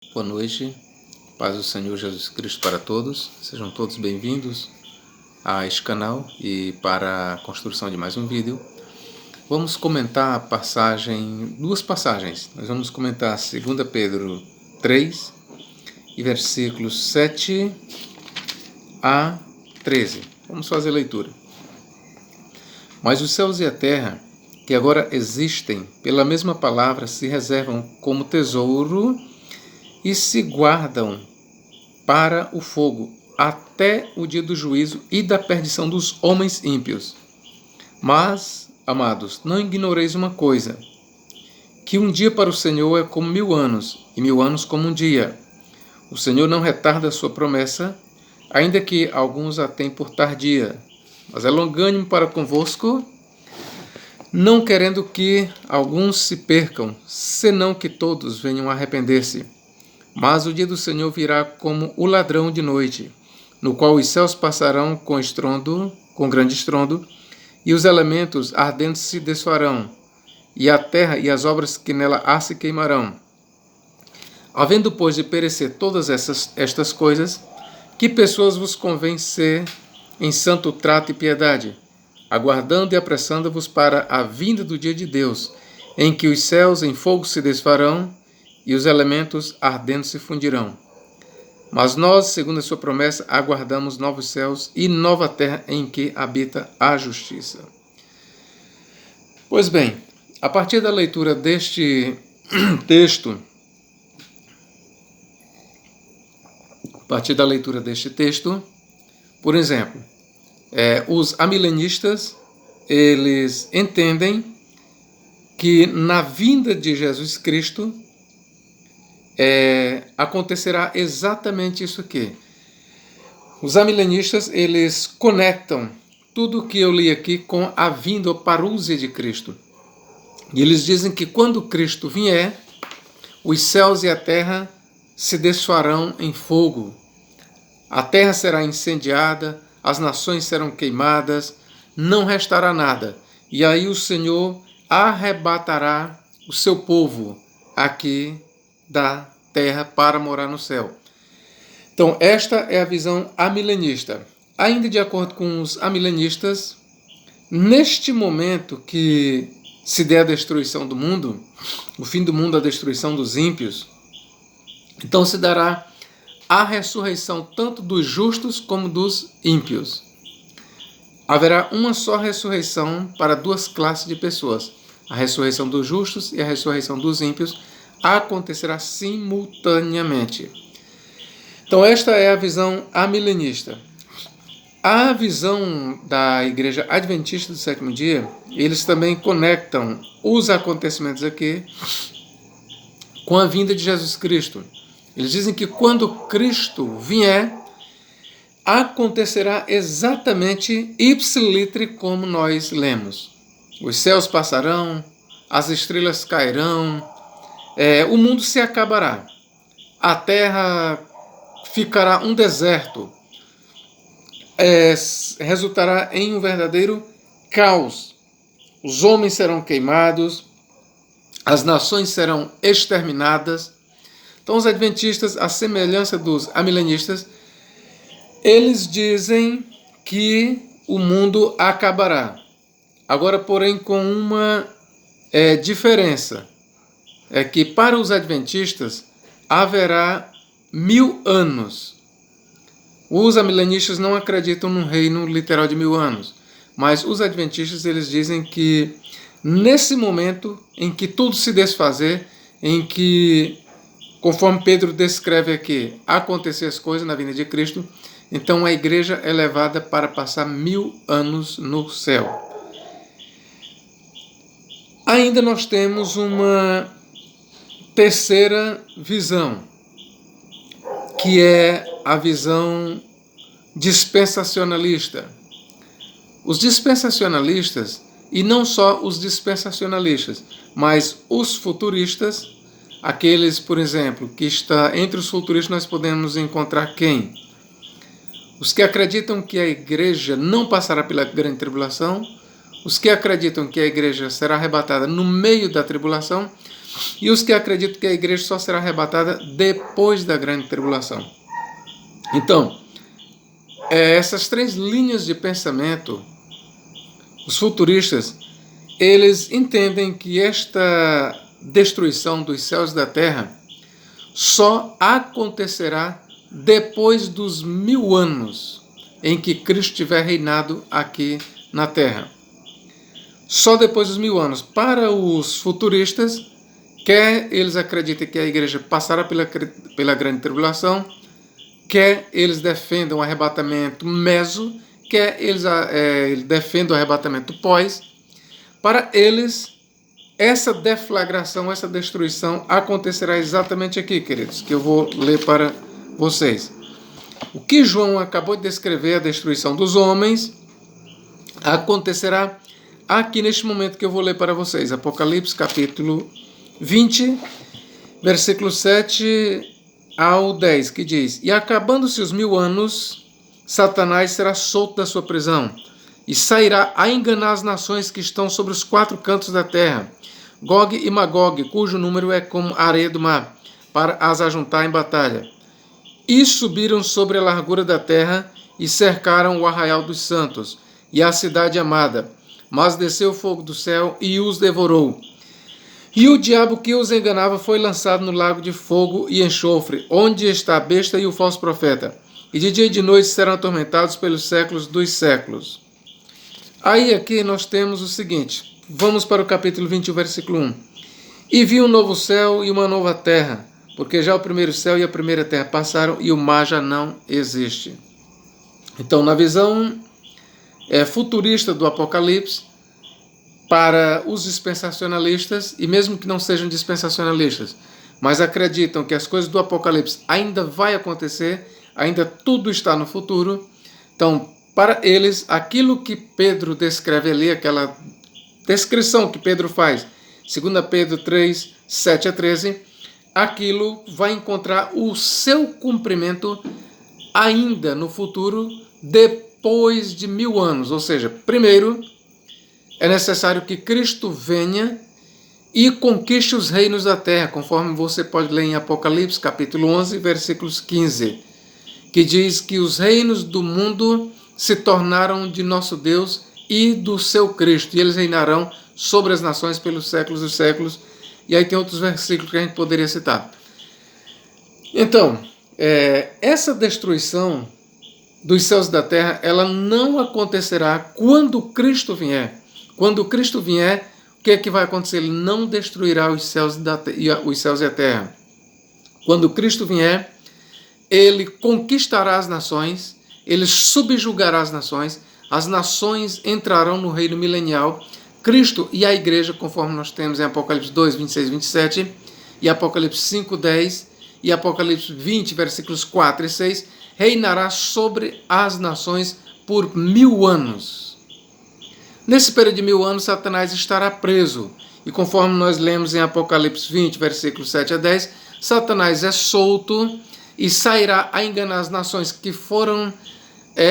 Boa noite, paz do Senhor Jesus Cristo para todos, sejam todos bem-vindos a este canal e para a construção de mais um vídeo. Vamos comentar duas passagens, nós vamos comentar 2 Pedro 3 e versículos 7 a 13, vamos fazer a leitura. Mas os céus e a terra, que agora existem, pela mesma palavra se reservam como tesouro e se guardam para o fogo, até o dia do juízo e da perdição dos homens ímpios. Mas, amados, não ignoreis uma coisa, que um dia para o Senhor é como 1000 anos, e 1000 anos como um dia. O Senhor não retarda a sua promessa, ainda que alguns a têm por tardia, mas é longânimo para convosco, não querendo que alguns se percam, senão que todos venham a arrepender-se. Mas o dia do Senhor virá como o ladrão de noite, no qual os céus passarão com grande estrondo, e os elementos ardentes se desfarão, e a terra e as obras que nela há se queimarão. Havendo, pois, de perecer todas estas coisas, que pessoas vos convém ser em santo trato e piedade, aguardando e apressando-vos para a vinda do dia de Deus, em que os céus em fogo se desfarão, e os elementos ardentes se fundirão. Mas nós, segundo a sua promessa, aguardamos novos céus e nova terra em que habita a justiça. Pois bem, a partir da leitura deste texto, por exemplo, os amilenistas, eles entendem que na vinda de Jesus Cristo acontecerá exatamente isso aqui. Os amilenistas, eles conectam tudo o que eu li aqui com a vinda ou parúzia de Cristo. E eles dizem que quando Cristo vier, os céus e a terra se desfarão em fogo. A terra será incendiada, as nações serão queimadas, não restará nada. E aí o Senhor arrebatará o seu povo aqui da terra para morar no céu. Então, esta é a visão amilenista. Ainda de acordo com os amilenistas, neste momento que se der a destruição do mundo, o fim do mundo, a destruição dos ímpios, então se dará a ressurreição tanto dos justos como dos ímpios. Haverá uma só ressurreição para duas classes de pessoas. A ressurreição dos justos e a ressurreição dos ímpios acontecerá simultaneamente. Então esta é a visão amilenista. A visão da Igreja Adventista do Sétimo Dia, eles também conectam os acontecimentos aqui com a vinda de Jesus Cristo. Eles dizem que quando Cristo vier, acontecerá exatamente ipsilitri como nós lemos. Os céus passarão, as estrelas cairão, o mundo se acabará, a terra ficará um deserto, resultará em um verdadeiro caos. Os homens serão queimados, as nações serão exterminadas. Então os adventistas, à semelhança dos amilenistas, eles dizem que o mundo acabará. Agora, porém, com uma diferença. É que para os adventistas haverá 1000 anos. Os amilenistas não acreditam num reino literal de 1000 anos, mas os adventistas, eles dizem que nesse momento em que tudo se desfazer, em que, conforme Pedro descreve aqui, acontecer as coisas na vinda de Cristo, então a igreja é levada para passar 1000 anos no céu. Ainda nós temos uma terceira visão, que é a visão dispensacionalista. Os dispensacionalistas, e não só os dispensacionalistas, mas os futuristas, aqueles, por exemplo, que está entre os futuristas nós podemos encontrar quem? Os que acreditam que a igreja não passará pela grande tribulação, os que acreditam que a igreja será arrebatada no meio da tribulação, e os que acreditam que a igreja só será arrebatada depois da grande tribulação. Então, essas três linhas de pensamento, os futuristas, eles entendem que esta destruição dos céus e da terra só acontecerá depois dos 1000 anos em que Cristo tiver reinado aqui na terra. Só depois dos 1000 anos. Para os futuristas, quer eles acreditem que a igreja passará pela grande tribulação, quer eles defendam o arrebatamento meso, quer eles defendam o arrebatamento pós, para eles essa deflagração, essa destruição acontecerá exatamente aqui, queridos, que eu vou ler para vocês. O que João acabou de descrever, a destruição dos homens, acontecerá aqui neste momento que eu vou ler para vocês. Apocalipse capítulo 20, versículo 7 ao 10, que diz: E acabando-se os 1000 anos, Satanás será solto da sua prisão, e sairá a enganar as nações que estão sobre os 4 cantos da terra, Gog e Magog, cujo número é como a areia do mar, para as ajuntar em batalha. E subiram sobre a largura da terra, e cercaram o arraial dos santos, e a cidade amada. Mas desceu o fogo do céu, e os devorou. E o diabo que os enganava foi lançado no lago de fogo e enxofre, onde está a besta e o falso profeta. E de dia e de noite serão atormentados pelos séculos dos séculos. Aí aqui nós temos o seguinte, vamos para o capítulo 21, versículo 1. E vi um novo céu e uma nova terra, porque já o primeiro céu e a primeira terra passaram e o mar já não existe. Então, na visão futurista do Apocalipse, para os dispensacionalistas, e mesmo que não sejam dispensacionalistas, mas acreditam que as coisas do Apocalipse ainda vai acontecer, ainda tudo está no futuro. Então, para eles, aquilo que Pedro descreve ali, aquela descrição que Pedro faz, 2 Pedro 3, 7 a 13, aquilo vai encontrar o seu cumprimento ainda no futuro, depois de 1000 anos. Ou seja, primeiro é necessário que Cristo venha e conquiste os reinos da terra, conforme você pode ler em Apocalipse, capítulo 11, versículos 15, que diz que os reinos do mundo se tornaram de nosso Deus e do seu Cristo, e eles reinarão sobre as nações pelos séculos dos séculos. E aí tem outros versículos que a gente poderia citar. Então, essa destruição dos céus e da terra, ela não acontecerá quando Cristo vier. Quando Cristo vier, o que é que vai acontecer? Ele não destruirá os céus e a terra. Quando Cristo vier, ele conquistará as nações, ele subjugará as nações entrarão no reino milenial. Cristo e a igreja, conforme nós temos em Apocalipse 2, 26 e 27, e Apocalipse 5, 10, e Apocalipse 20, versículos 4 e 6, reinará sobre as nações por 1000 anos. Nesse período de 1000 anos, Satanás estará preso. E conforme nós lemos em Apocalipse 20, versículos 7 a 10, Satanás é solto e sairá a enganar as nações que foram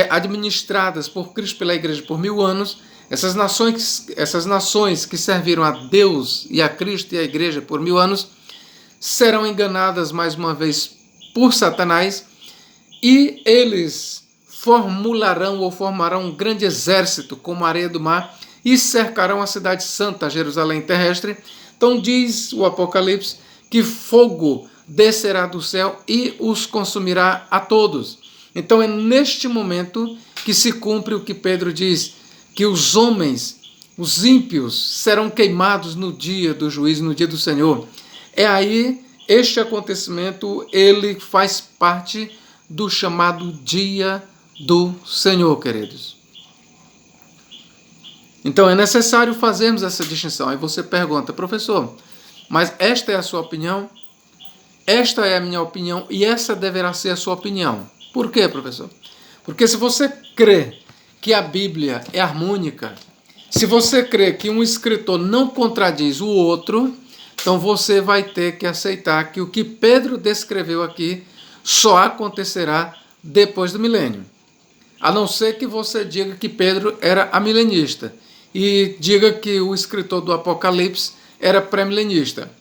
administradas por Cristo pela igreja por 1000 anos. Essas nações que serviram a Deus e a Cristo e a igreja por 1000 anos serão enganadas mais uma vez por Satanás, e eles formarão um grande exército como a areia do mar e cercarão a cidade santa, Jerusalém terrestre. Então diz o Apocalipse que fogo descerá do céu e os consumirá a todos. Então é neste momento que se cumpre o que Pedro diz, que os homens, os ímpios, serão queimados no dia do juízo, no dia do Senhor. É aí, este acontecimento, ele faz parte do chamado dia do Senhor, queridos. Então é necessário fazermos essa distinção. Aí você pergunta, professor, mas esta é a sua opinião? Esta é a minha opinião e essa deverá ser a sua opinião. Por quê, professor? Porque se você crê que a Bíblia é harmônica, se você crê que um escritor não contradiz o outro, então você vai ter que aceitar que o que Pedro descreveu aqui só acontecerá depois do milênio. A não ser que você diga que Pedro era amilenista e diga que o escritor do Apocalipse era pré-milenista.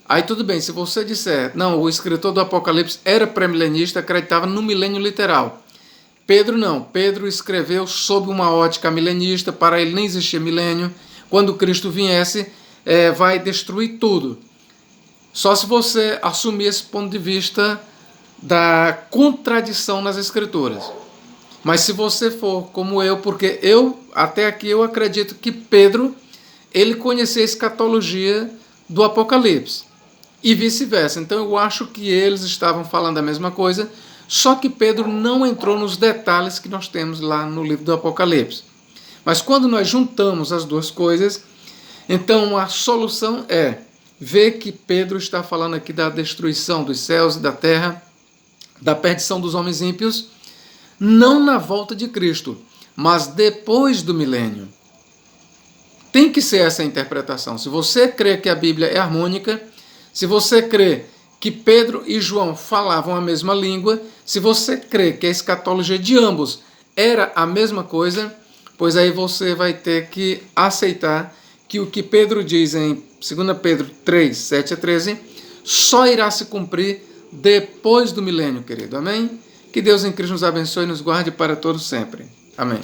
Aí tudo bem, se você disser, não, o escritor do Apocalipse era pré-milenista, acreditava no milênio literal. Pedro não, Pedro escreveu sob uma ótica milenista, para ele nem existia milênio. Quando Cristo viesse, vai destruir tudo. Só se você assumir esse ponto de vista da contradição nas escrituras. Mas se você for como eu, porque até aqui eu acredito que Pedro, ele conhecia a escatologia do Apocalipse. E vice-versa. Então eu acho que eles estavam falando a mesma coisa, só que Pedro não entrou nos detalhes que nós temos lá no livro do Apocalipse. Mas quando nós juntamos as duas coisas, então a solução é ver que Pedro está falando aqui da destruição dos céus e da terra, da perdição dos homens ímpios, não na volta de Cristo, mas depois do milênio. Tem que ser essa a interpretação. Se você crê que a Bíblia é harmônica, se você crê que Pedro e João falavam a mesma língua, se você crê que a escatologia de ambos era a mesma coisa, pois aí você vai ter que aceitar que o que Pedro diz em 2 Pedro 3, 7 a 13, só irá se cumprir depois do milênio, querido. Amém? Que Deus em Cristo nos abençoe e nos guarde para todos sempre. Amém.